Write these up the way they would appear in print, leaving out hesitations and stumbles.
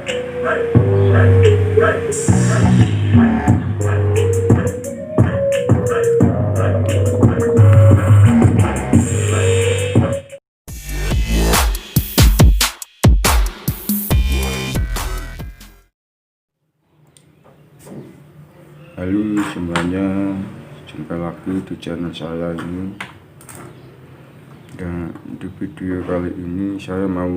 Halo semuanya, jumpa lagi di channel saya ini. Dan di video kali ini saya mau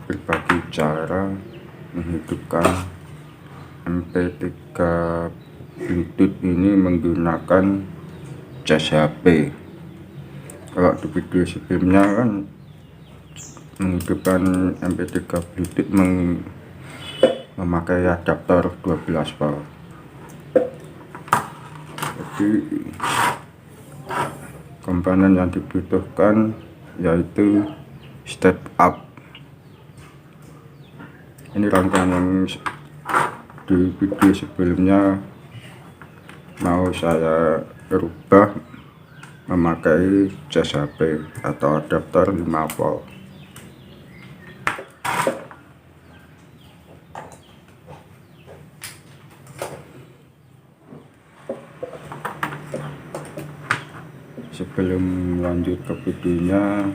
berbagi cara menghidupkan MP3 Bluetooth ini menggunakan cas HP. Kalau di video sebelumnya kan menghidupkan MP3 Bluetooth memakai adaptor 12 volt. Jadi komponen yang dibutuhkan yaitu step up. Ini rangkaian yang di video sebelumnya mau saya rubah memakai cas HP atau adaptor 5 volt. Sebelum lanjut ke videonya,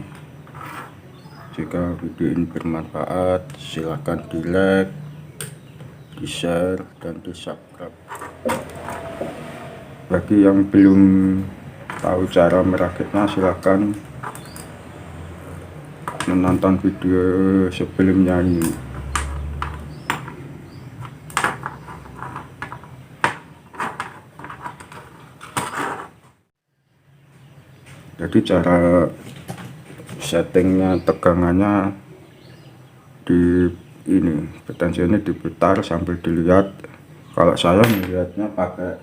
jika video ini bermanfaat, silahkan di like, di share, dan di subscribe. Bagi yang belum tahu cara merakitnya, silahkan menonton video sebelumnya ini. Jadi cara settingnya, tegangannya di ini, potensi ini diputar sambil dilihat. Kalau saya melihatnya pakai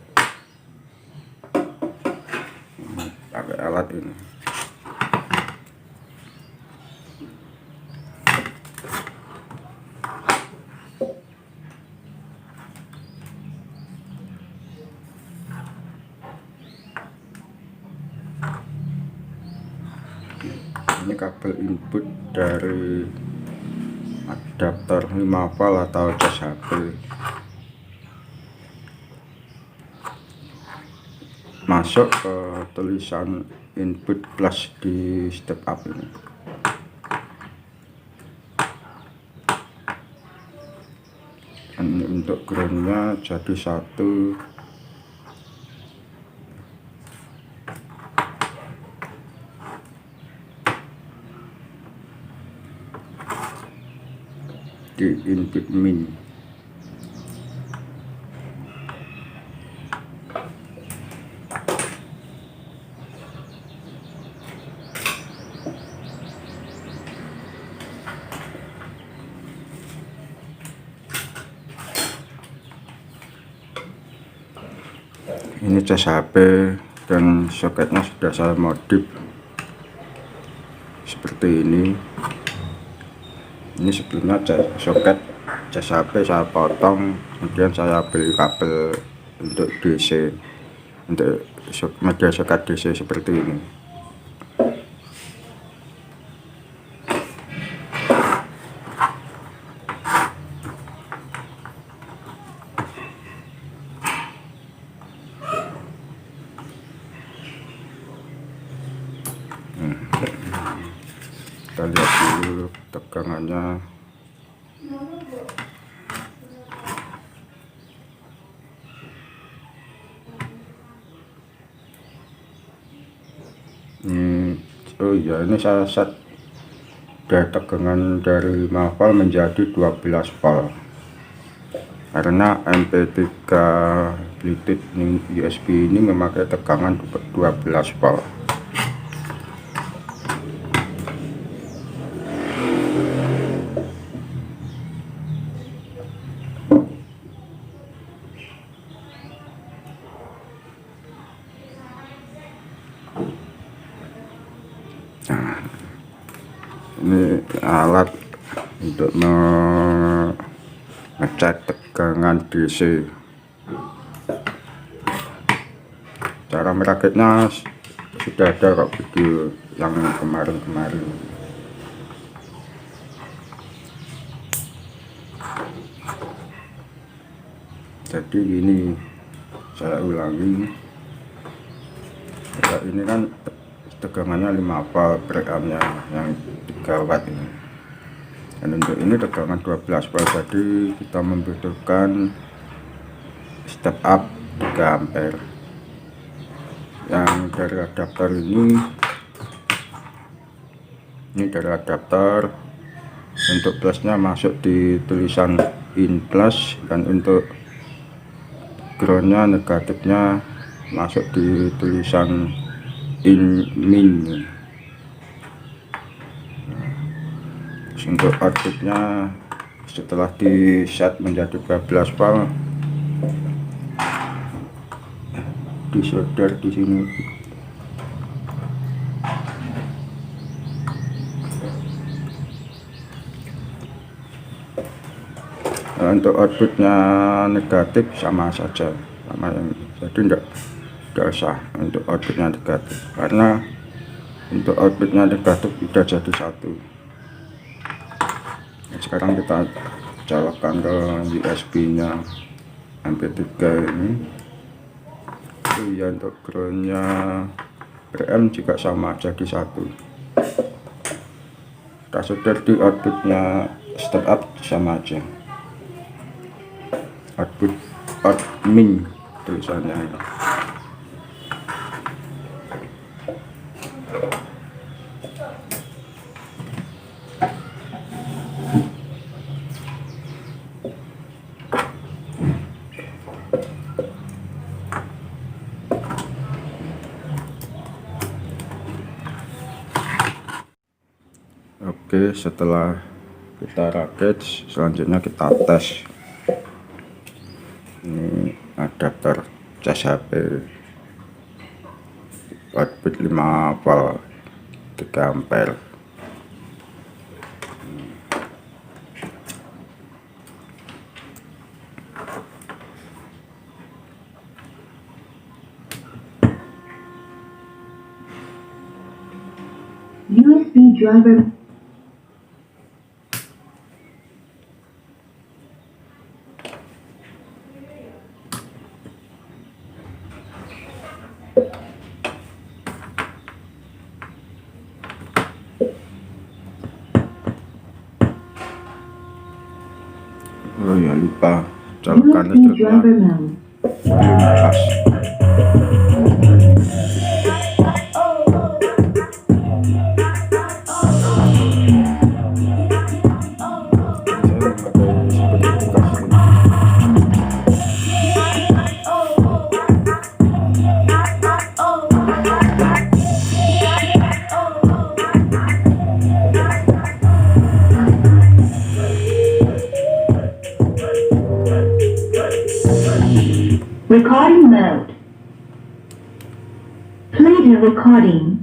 alat ini. Ini kabel input dari adaptor 5 volt atau cas HP. Masuk ke tulisan input plus di step up ini. Dan untuk groundnya jadi satu. Di input min. Ini cas HP dan soketnya sudah saya modif seperti ini. Ini sebelumnya soket cas HP saya potong, kemudian saya beli kabel untuk DC, untuk media soket DC seperti ini. Kita lihat dulu tegangannya. Oh iya, ini saya set dari tegangan dari 5 volt menjadi 12 volt karena MP3 Bluetooth USB ini memakai tegangan 12 volt. Nah, ini alat untuk mengecek tegangan DC. Cara merakitnya sudah ada kok video yang kemarin-kemarin. Jadi ini saya ulangi, ya, ini kan tegangannya 5 volt, berekamnya yang 3 watt ini, dan untuk ini tegangan 12 volt. Jadi kita membutuhkan step up 3 ampere. Yang dari adaptor ini dari adaptor, untuk plusnya masuk di tulisan in plus, dan untuk groundnya, negatifnya masuk di tulisan in min. Untuk outputnya setelah di set menjadi 12 volt, disolder di sini. Nah, untuk outputnya negatif sama saja, sama yang jadi tidak usah untuk outputnya negatif, karena untuk outputnya negatif sudah jadi satu. Nah, sekarang kita colokkan ke USB nya MP3 ini. Ya, untuk groundnya RM juga sama, jadi satu. Kita solder di outputnya step up sama aja, output min tulisannya ini. Oke, setelah kita rakit, selanjutnya kita tes. Ini adaptor cas HP, output 5 volt, 3 ampere. USB driver. Oh ya, lupa colokan USB listriknya driver mount. belum pas. Recording mode. Play the recording.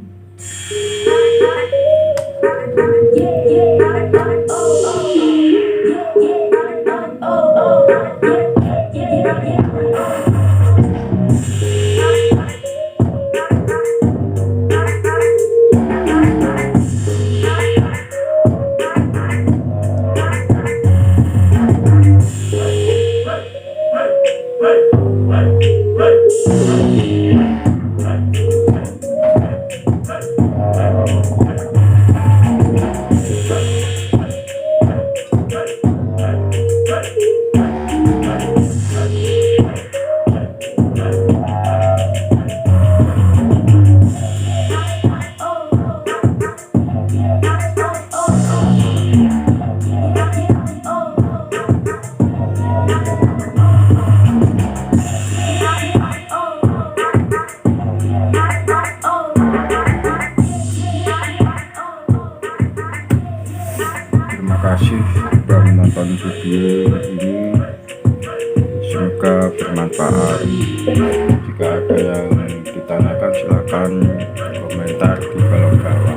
Terima kasih sudah menonton video ini, semoga bermanfaat. Jika ada yang ditanyakan silahkan komentar di kolom bawah.